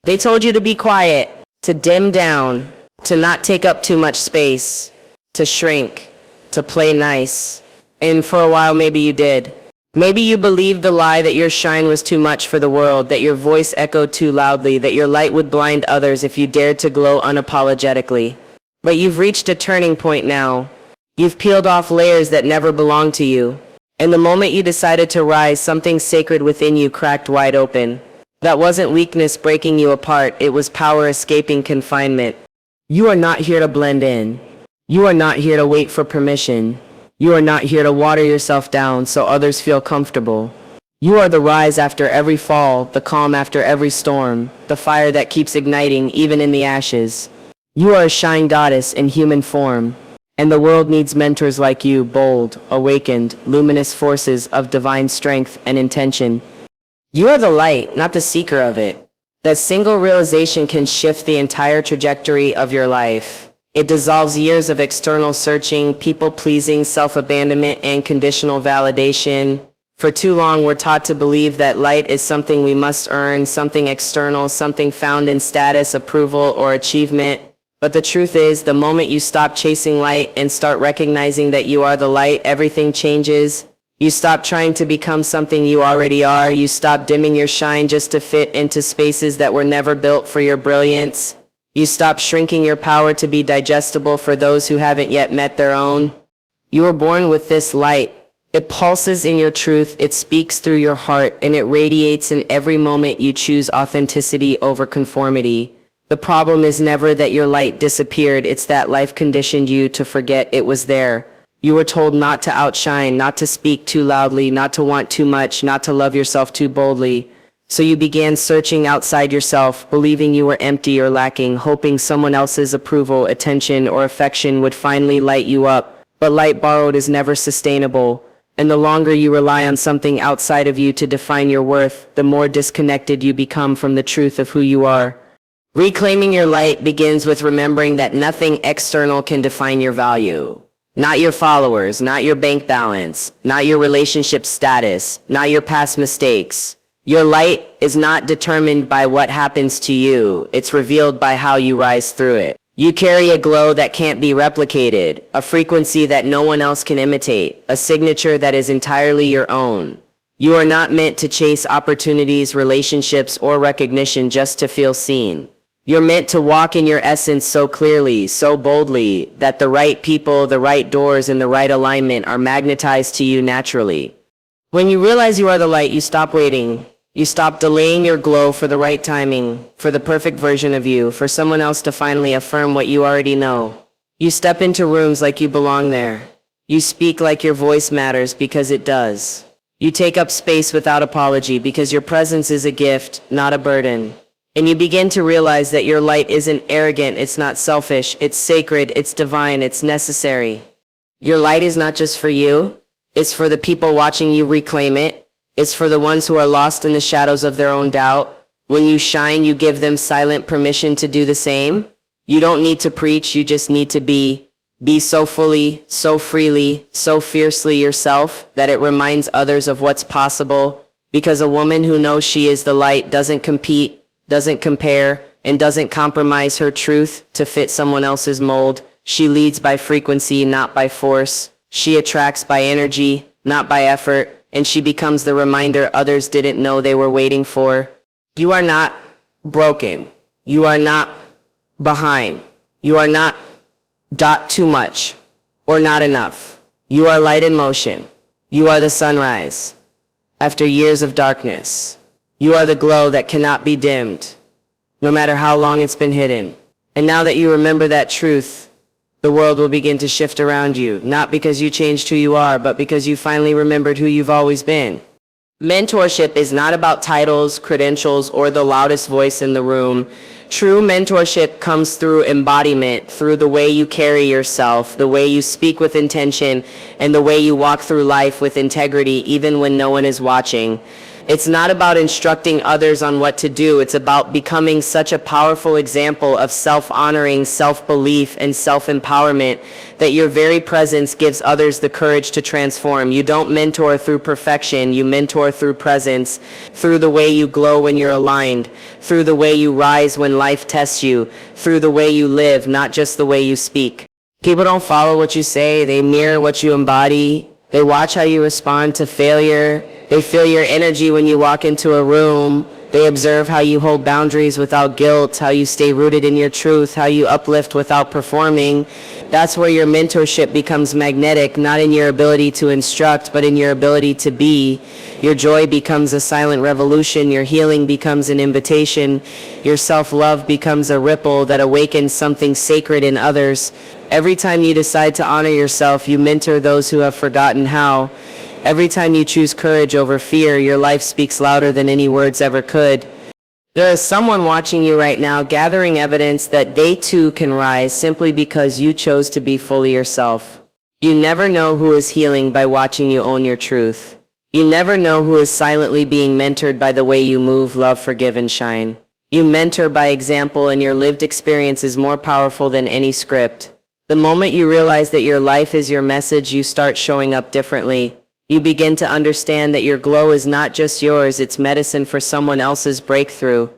They told you to be quiet, to dim down, to not take up too much space, to shrink, to play nice. And for a while, maybe you did. Maybe you believed the lie that your shine was too much for the world, that your voice echoed too loudly, that your light would blind others if you dared to glow unapologetically. But you've reached a turning point now. You've peeled off layers that never belonged to you. And the moment you decided to rise, something sacred within you cracked wide open. That wasn't weakness breaking you apart, it was power escaping confinement. You are not here to blend in. You are not here to wait for permission. You are not here to water yourself down so others feel comfortable. You are the rise after every fall, the calm after every storm, the fire that keeps igniting even in the ashes. You are a shine goddess in human form, and the world needs mentors like you, bold, awakened, luminous forces of divine strength and intention. You are the light, not the seeker of it. That single realization can shift the entire trajectory of your life. It dissolves years of external searching, people-pleasing, self-abandonment, and conditional validation. For too long, we're taught to believe that light is something we must earn, something external, something found in status, approval, or achievement. But the truth is, the moment you stop chasing light and start recognizing that you are the light, everything changes. You stop trying to become something you already are. You stop dimming your shine just to fit into spaces that were never built for your brilliance. You stop shrinking your power to be digestible for those who haven't yet met their own. You were born with this light. It pulses in your truth, it speaks through your heart, and it radiates in every moment you choose authenticity over conformity. The problem is never that your light disappeared, it's that life conditioned you to forget it was there. You were told not to outshine, not to speak too loudly, not to want too much, not to love yourself too boldly. So you began searching outside yourself, believing you were empty or lacking, hoping someone else's approval, attention, or affection would finally light you up. But light borrowed is never sustainable, and the longer you rely on something outside of you to define your worth, the more disconnected you become from the truth of who you are. Reclaiming your light begins with remembering that nothing external can define your value. Not your followers, not your bank balance, not your relationship status, not your past mistakes. Your light is not determined by what happens to you, it's revealed by how you rise through it. You carry a glow that can't be replicated, a frequency that no one else can imitate, a signature that is entirely your own. You are not meant to chase opportunities, relationships, or recognition just to feel seen. You're meant to walk in your essence so clearly, so boldly, that the right people, the right doors, and the right alignment are magnetized to you naturally. When you realize you are the light, you stop waiting. You stop delaying your glow for the right timing, for the perfect version of you, for someone else to finally affirm what you already know. You step into rooms like you belong there. You speak like your voice matters because it does. You take up space without apology because your presence is a gift, not a burden. And you begin to realize that your light isn't arrogant, it's not selfish, it's sacred, it's divine, it's necessary. Your light is not just for you, it's for the people watching you reclaim it. It's for the ones who are lost in the shadows of their own doubt. When you shine, you give them silent permission to do the same. You don't need to preach, you just need to be. Be so fully, so freely, so fiercely yourself that it reminds others of what's possible. Because a woman who knows she is the light doesn't compete, doesn't compare, and doesn't compromise her truth to fit someone else's mold. She leads by frequency, not by force. She attracts by energy, not by effort. And she becomes the reminder others didn't know they were waiting for. You are not broken. You are not behind. You are not too much or not enough. You are light in motion. You are the sunrise after years of darkness. You are the glow that cannot be dimmed, no matter how long it's been hidden. And now that you remember that truth, the world will begin to shift around you, not because you changed who you are, but because you finally remembered who you've always been. Mentorship is not about titles, credentials, or the loudest voice in the room. True mentorship comes through embodiment, through the way you carry yourself, the way you speak with intention, and the way you walk through life with integrity even when no one is watching. It's not about instructing others on what to do. It's about becoming such a powerful example of self-honoring, self-belief, and self-empowerment that your very presence gives others the courage to transform. You don't mentor through perfection. You mentor through presence, through the way you glow when you're aligned, through the way you rise when life tests you, through the way you live, not just the way you speak. People don't follow what you say. They mirror what you embody. They watch how you respond to failure. They feel your energy when you walk into a room. They observe how you hold boundaries without guilt, how you stay rooted in your truth, how you uplift without performing. That's where your mentorship becomes magnetic, not in your ability to instruct, but in your ability to be. Your joy becomes a silent revolution. Your healing becomes an invitation. Your self-love becomes a ripple that awakens something sacred in others. Every time you decide to honor yourself, you mentor those who have forgotten how. Every time you choose courage over fear, your life speaks louder than any words ever could. There is someone watching you right now, gathering evidence that they too can rise simply because you chose to be fully yourself. You never know who is healing by watching you own your truth. You never know who is silently being mentored by the way you move, love, forgive, and shine. You mentor by example, and your lived experience is more powerful than any script. The moment you realize that your life is your message, you start showing up differently. You begin to understand that your glow is not just yours, it's medicine for someone else's breakthrough.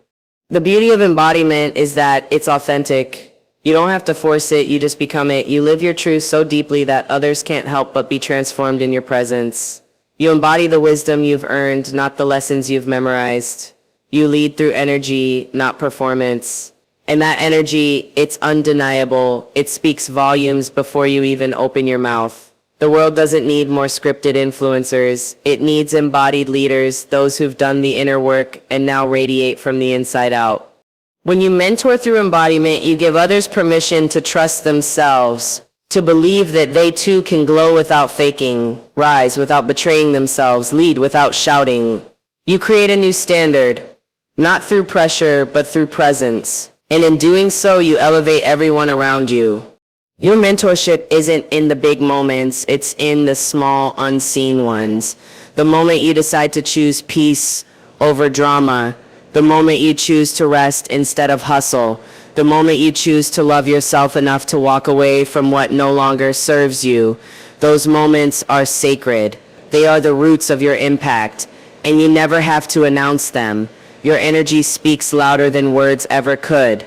The beauty of embodiment is that it's authentic. You don't have to force it, you just become it. You live your truth so deeply that others can't help but be transformed in your presence. You embody the wisdom you've earned, not the lessons you've memorized. You lead through energy, not performance. And that energy, it's undeniable. It speaks volumes before you even open your mouth. The world doesn't need more scripted influencers. It needs embodied leaders, those who've done the inner work and now radiate from the inside out. When you mentor through embodiment, you give others permission to trust themselves, to believe that they too can glow without faking, rise without betraying themselves, lead without shouting. You create a new standard, not through pressure, but through presence. And in doing so, you elevate everyone around you. Your mentorship isn't in the big moments, it's in the small, unseen ones. The moment you decide to choose peace over drama, the moment you choose to rest instead of hustle, the moment you choose to love yourself enough to walk away from what no longer serves you, those moments are sacred. They are the roots of your impact, and you never have to announce them. Your energy speaks louder than words ever could.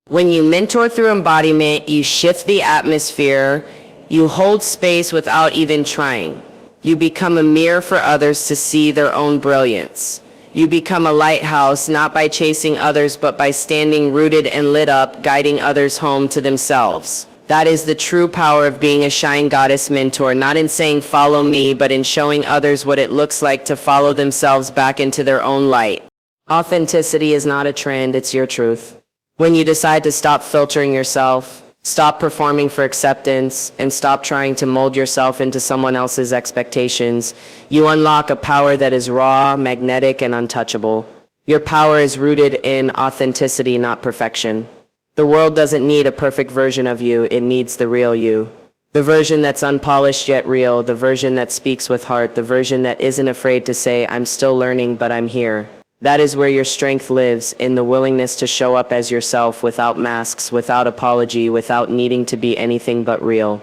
When you mentor through embodiment, you shift the atmosphere, you hold space without even trying. You become a mirror for others to see their own brilliance. You become a lighthouse, not by chasing others, but by standing rooted and lit up, guiding others home to themselves. That is the true power of being a Shine Goddess mentor, not in saying follow me, but in showing others what it looks like to follow themselves back into their own light. Authenticity is not a trend, it's your truth. When you decide to stop filtering yourself, stop performing for acceptance, and stop trying to mold yourself into someone else's expectations, you unlock a power that is raw, magnetic, and untouchable. Your power is rooted in authenticity, not perfection. The world doesn't need a perfect version of you, it needs the real you. The version that's unpolished yet real, the version that speaks with heart, the version that isn't afraid to say, I'm still learning, but I'm here. That is where your strength lives, in the willingness to show up as yourself without masks, without apology, without needing to be anything but real.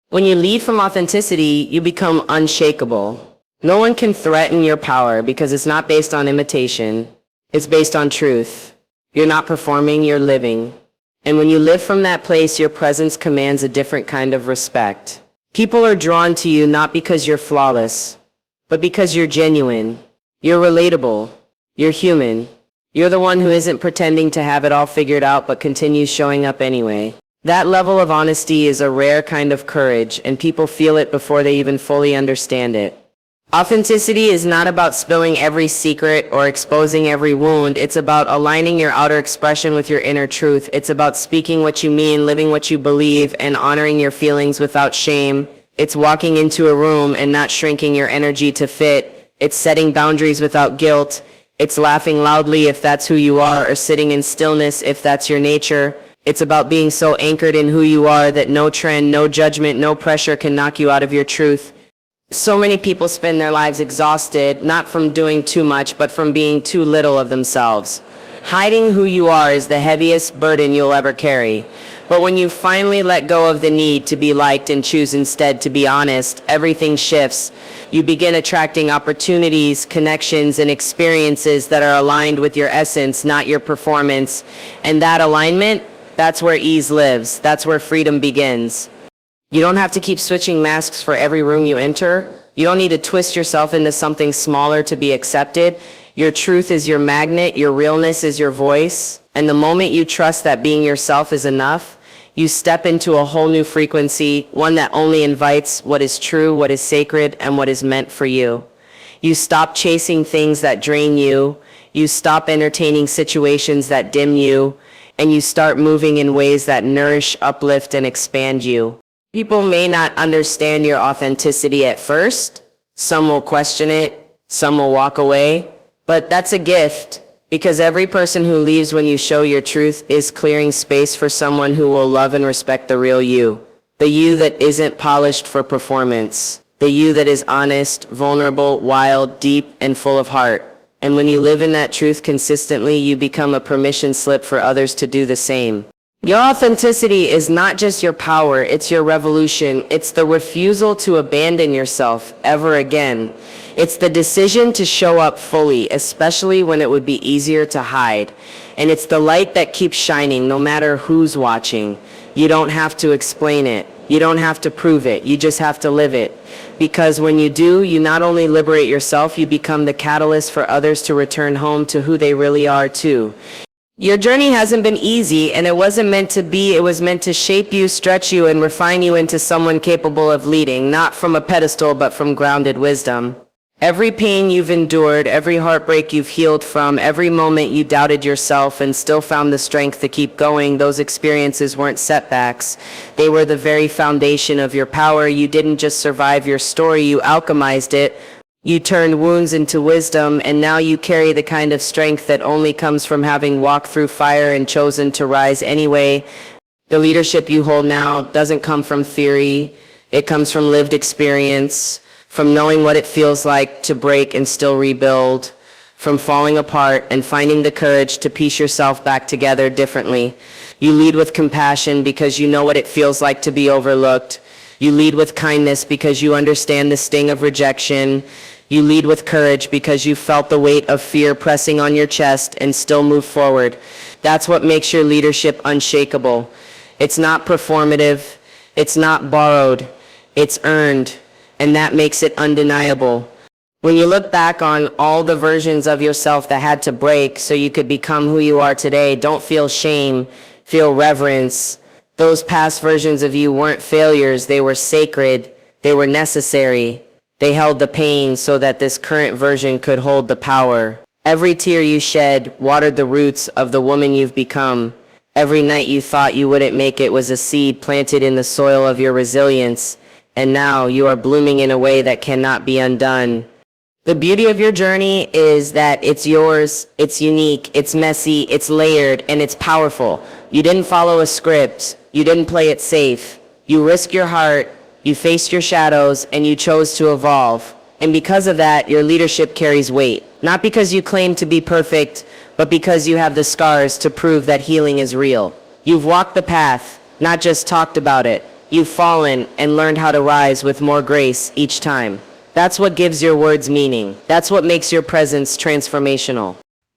When you lead from authenticity, you become unshakable. No one can threaten your power because it's not based on imitation. It's based on truth. You're not performing, you're living. And when you live from that place, your presence commands a different kind of respect. People are drawn to you not because you're flawless, but because you're genuine. You're relatable. You're human. You're the one who isn't pretending to have it all figured out but continues showing up anyway. That level of honesty is a rare kind of courage, and people feel it before they even fully understand it. Authenticity is not about spilling every secret or exposing every wound. It's about aligning your outer expression with your inner truth. It's about speaking what you mean, living what you believe, and honoring your feelings without shame. It's walking into a room and not shrinking your energy to fit. It's setting boundaries without guilt. It's laughing loudly if that's who you are, or sitting in stillness if that's your nature. It's about being so anchored in who you are that no trend, no judgment, no pressure can knock you out of your truth. So many people spend their lives exhausted, not from doing too much, but from being too little of themselves. Hiding who you are is the heaviest burden you'll ever carry. But when you finally let go of the need to be liked and choose instead to be honest, everything shifts. You begin attracting opportunities, connections, and experiences that are aligned with your essence, not your performance. And that alignment, that's where ease lives. That's where freedom begins. You don't have to keep switching masks for every room you enter. You don't need to twist yourself into something smaller to be accepted. Your truth is your magnet, your realness is your voice. And the moment you trust that being yourself is enough, you step into a whole new frequency, one that only invites what is true, what is sacred, and what is meant for you. You stop chasing things that drain you. You stop entertaining situations that dim you. And you start moving in ways that nourish, uplift, and expand you. People may not understand your authenticity at first. Some will question it. Some will walk away. But that's a gift, because every person who leaves when you show your truth is clearing space for someone who will love and respect the real you. The you that isn't polished for performance. The you that is honest, vulnerable, wild, deep, and full of heart. And when you live in that truth consistently, you become a permission slip for others to do the same. Your authenticity is not just your power, it's your revolution. It's the refusal to abandon yourself ever again. It's the decision to show up fully, especially when it would be easier to hide. And it's the light that keeps shining no matter who's watching. You don't have to explain it. You don't have to prove it. You just have to live it. Because when you do, you not only liberate yourself, you become the catalyst for others to return home to who they really are too. Your journey hasn't been easy, and it wasn't meant to be. It was meant to shape you, stretch you, and refine you into someone capable of leading, not from a pedestal, but from grounded wisdom. Every pain you've endured, every heartbreak you've healed from, every moment you doubted yourself and still found the strength to keep going, those experiences weren't setbacks. They were the very foundation of your power. You didn't just survive your story, you alchemized it. You turned wounds into wisdom, and now you carry the kind of strength that only comes from having walked through fire and chosen to rise anyway. The leadership you hold now doesn't come from theory. It comes from lived experience, from knowing what it feels like to break and still rebuild, from falling apart and finding the courage to piece yourself back together differently. You lead with compassion because you know what it feels like to be overlooked. You lead with kindness because you understand the sting of rejection. You lead with courage because you felt the weight of fear pressing on your chest and still move forward. That's what makes your leadership unshakable. It's not performative. It's not borrowed. It's earned. And that makes it undeniable. When you look back on all the versions of yourself that had to break so you could become who you are today, don't feel shame, feel reverence. Those past versions of you weren't failures. They were sacred. They were necessary. They held the pain so that this current version could hold the power. Every tear you shed watered the roots of the woman you've become. Every night you thought you wouldn't make it was a seed planted in the soil of your resilience. And now you are blooming in a way that cannot be undone. The beauty of your journey is that it's yours, it's unique, it's messy, it's layered, and it's powerful. You didn't follow a script. You didn't play it safe. You risked your heart, you faced your shadows, and you chose to evolve. And because of that, your leadership carries weight. Not because you claim to be perfect, but because you have the scars to prove that healing is real. You've walked the path, not just talked about it. You've fallen and learned how to rise with more grace each time. That's what gives your words meaning. That's what makes your presence transformational.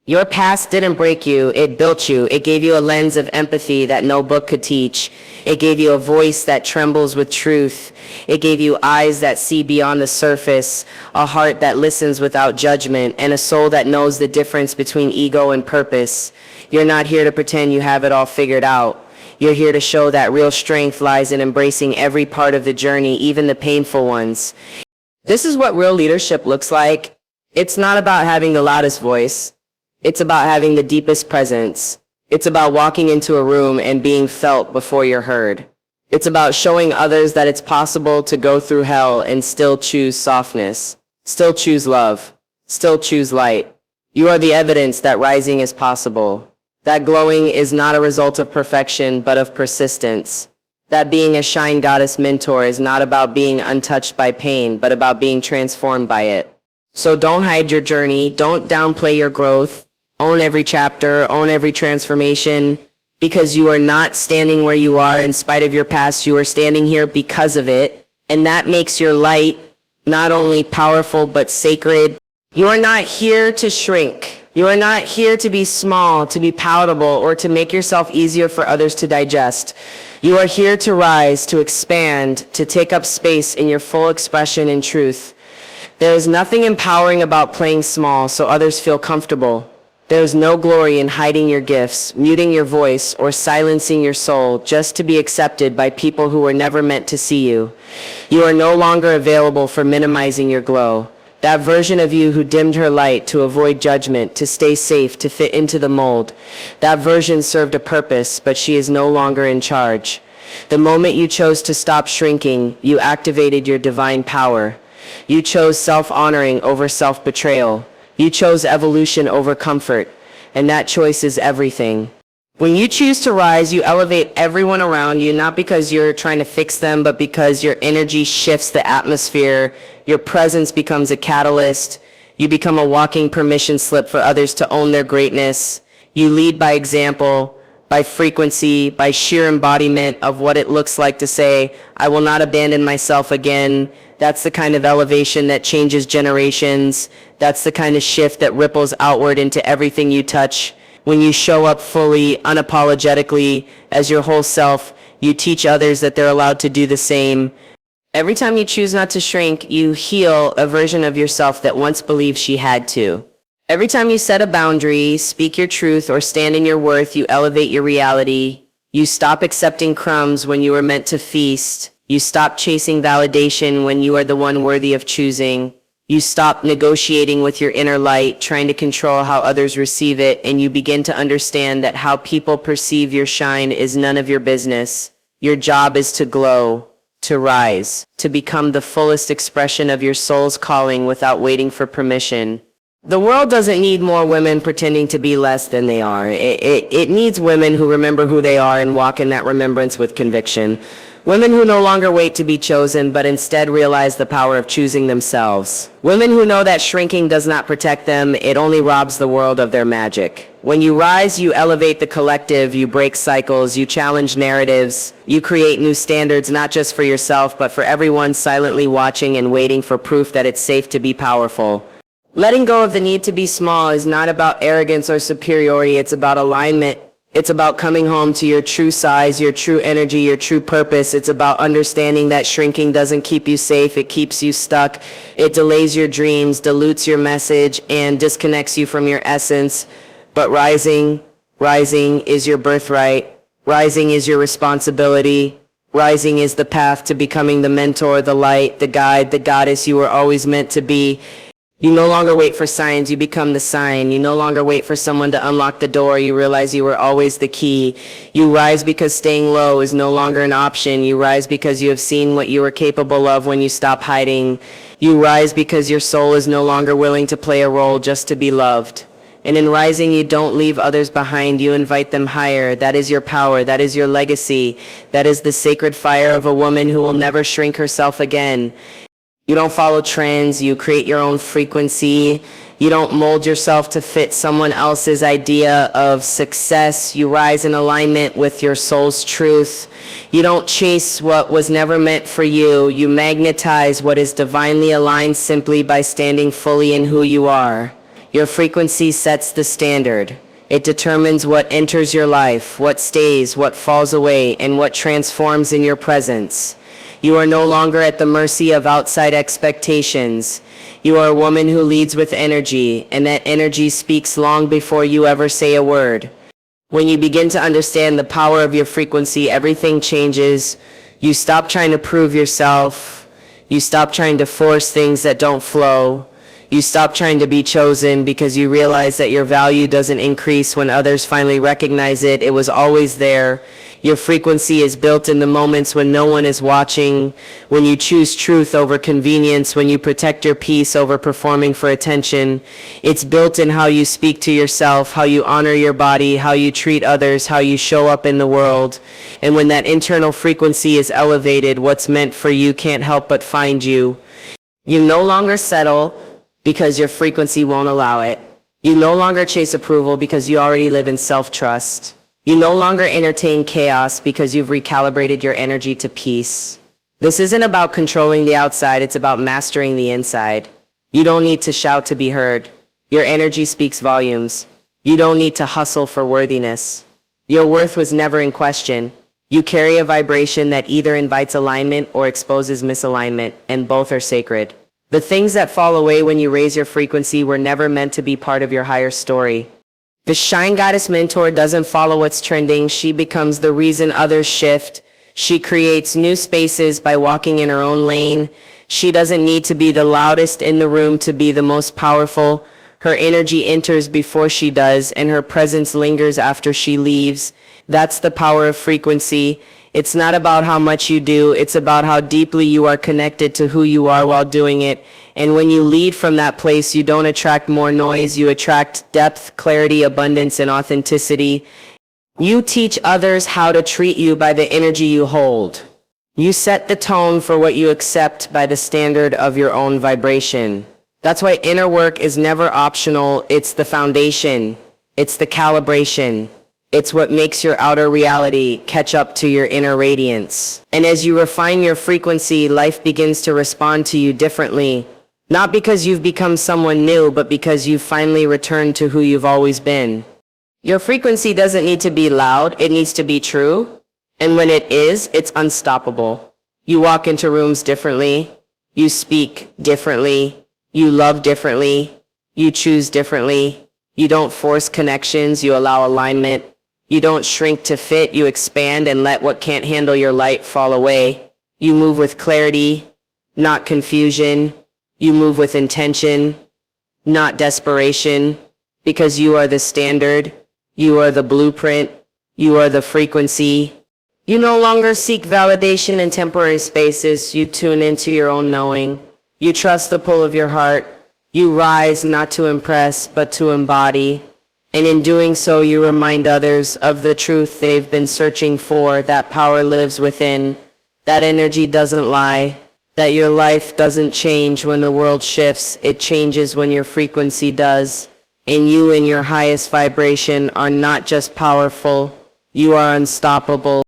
Your past didn't break you, it built you. It gave you a lens of empathy that no book could teach. It gave you a voice that trembles with truth. It gave you eyes that see beyond the surface, a heart that listens without judgment, and a soul that knows the difference between ego and purpose. You're not here to pretend you have it all figured out. You're here to show that real strength lies in embracing every part of the journey, even the painful ones. This is what real leadership looks like. It's not about having the loudest voice. It's about having the deepest presence. It's about walking into a room and being felt before you're heard. It's about showing others that it's possible to go through hell and still choose softness, still choose love, still choose light. You are the evidence that rising is possible. That glowing is not a result of perfection, but of persistence. That being a shine goddess mentor is not about being untouched by pain, but about being transformed by it. So don't hide your journey. Don't downplay your growth. Own every chapter, own every transformation, because you are not standing where you are in spite of your past. You are standing here because of it. And that makes your light not only powerful, but sacred. You are not here to shrink. You are not here to be small, to be palatable, or to make yourself easier for others to digest. You are here to rise, to expand, to take up space in your full expression and truth. There is nothing empowering about playing small so others feel comfortable. There is no glory in hiding your gifts, muting your voice, or silencing your soul just to be accepted by people who were never meant to see you. You are no longer available for minimizing your glow. That version of you who dimmed her light to avoid judgment, to stay safe, to fit into the mold. That version served a purpose, but she is no longer in charge. The moment you chose to stop shrinking, you activated your divine power. You chose self-honoring over self-betrayal. You chose evolution over comfort, and that choice is everything. When you choose to rise, you elevate everyone around you, not because you're trying to fix them, but because your energy shifts the atmosphere. Your presence becomes a catalyst. You become a walking permission slip for others to own their greatness. You lead by example, by frequency, by sheer embodiment of what it looks like to say, I will not abandon myself again. That's the kind of elevation that changes generations. That's the kind of shift that ripples outward into everything you touch. When you show up fully, unapologetically, as your whole self, you teach others that they're allowed to do the same. Every time you choose not to shrink, you heal a version of yourself that once believed she had to. Every time you set a boundary, speak your truth, or stand in your worth, you elevate your reality. You stop accepting crumbs when you were meant to feast. You stop chasing validation when you are the one worthy of choosing. You stop negotiating with your inner light, trying to control how others receive it, and you begin to understand that how people perceive your shine is none of your business. Your job is to glow, to rise, to become the fullest expression of your soul's calling without waiting for permission. The world doesn't need more women pretending to be less than they are. It needs women who remember who they are and walk in that remembrance with conviction. Women who no longer wait to be chosen, but instead realize the power of choosing themselves. Women who know that shrinking does not protect them, it only robs the world of their magic. When you rise, you elevate the collective, you break cycles, you challenge narratives, you create new standards not just for yourself, but for everyone silently watching and waiting for proof that it's safe to be powerful. Letting go of the need to be small is not about arrogance or superiority, it's about alignment. It's about coming home to your true size, your true energy, your true purpose. It's about understanding that shrinking doesn't keep you safe, it keeps you stuck. It delays your dreams, dilutes your message, and disconnects you from your essence. But rising is your birthright. Rising is your responsibility. Rising is the path to becoming the mentor, the light, the guide, the goddess you were always meant to be. You no longer wait for signs, you become the sign. You no longer wait for someone to unlock the door, you realize you were always the key. You rise because staying low is no longer an option. You rise because you have seen what you were capable of when you stop hiding. You rise because your soul is no longer willing to play a role just to be loved. And in rising, you don't leave others behind, you invite them higher. That is your power, that is your legacy. That is the sacred fire of a woman who will never shrink herself again. You don't follow trends, you create your own frequency. You don't mold yourself to fit someone else's idea of success. You rise in alignment with your soul's truth. You don't chase what was never meant for you. You magnetize what is divinely aligned simply by standing fully in who you are. Your frequency sets the standard. It determines what enters your life, what stays, what falls away, and what transforms in your presence. You are no longer at the mercy of outside expectations. You are a woman who leads with energy, and that energy speaks long before you ever say a word. When you begin to understand the power of your frequency, everything changes. You stop trying to prove yourself. You stop trying to force things that don't flow. You stop trying to be chosen because you realize that your value doesn't increase when others finally recognize it. It was always there. Your frequency is built in the moments when no one is watching, when you choose truth over convenience, when you protect your peace over performing for attention. It's built in how you speak to yourself, how you honor your body, how you treat others, how you show up in the world. And when that internal frequency is elevated, what's meant for you can't help but find you. You no longer settle because your frequency won't allow it. You no longer chase approval because you already live in self-trust. You no longer entertain chaos because you've recalibrated your energy to peace. This isn't about controlling the outside, it's about mastering the inside. You don't need to shout to be heard. Your energy speaks volumes. You don't need to hustle for worthiness. Your worth was never in question. You carry a vibration that either invites alignment or exposes misalignment, and both are sacred. The things that fall away when you raise your frequency were never meant to be part of your higher story. The Shine Goddess Mentor doesn't follow what's trending. She becomes the reason others shift. She creates new spaces by walking in her own lane. She doesn't need to be the loudest in the room to be the most powerful. Her energy enters before she does, and her presence lingers after she leaves. That's the power of frequency. It's not about how much you do, it's about how deeply you are connected to who you are while doing it. And when you lead from that place, you don't attract more noise, you attract depth, clarity, abundance, and authenticity. You teach others how to treat you by the energy you hold. You set the tone for what you accept by the standard of your own vibration. That's why inner work is never optional, it's the foundation, it's the calibration. It's what makes your outer reality catch up to your inner radiance. And as you refine your frequency, life begins to respond to you differently. Not because you've become someone new, but because you've finally returned to who you've always been. Your frequency doesn't need to be loud, it needs to be true. And when it is, it's unstoppable. You walk into rooms differently. You speak differently. You love differently. You choose differently. You don't force connections, you allow alignment. You don't shrink to fit, you expand and let what can't handle your light fall away. You move with clarity, not confusion. You move with intention, not desperation, because you are the standard, you are the blueprint, you are the frequency. You no longer seek validation in temporary spaces, you tune into your own knowing. You trust the pull of your heart. You rise not to impress, but to embody. And in doing so, you remind others of the truth they've been searching for, that power lives within, that energy doesn't lie, that your life doesn't change when the world shifts, it changes when your frequency does. And you in your highest vibration are not just powerful, you are unstoppable.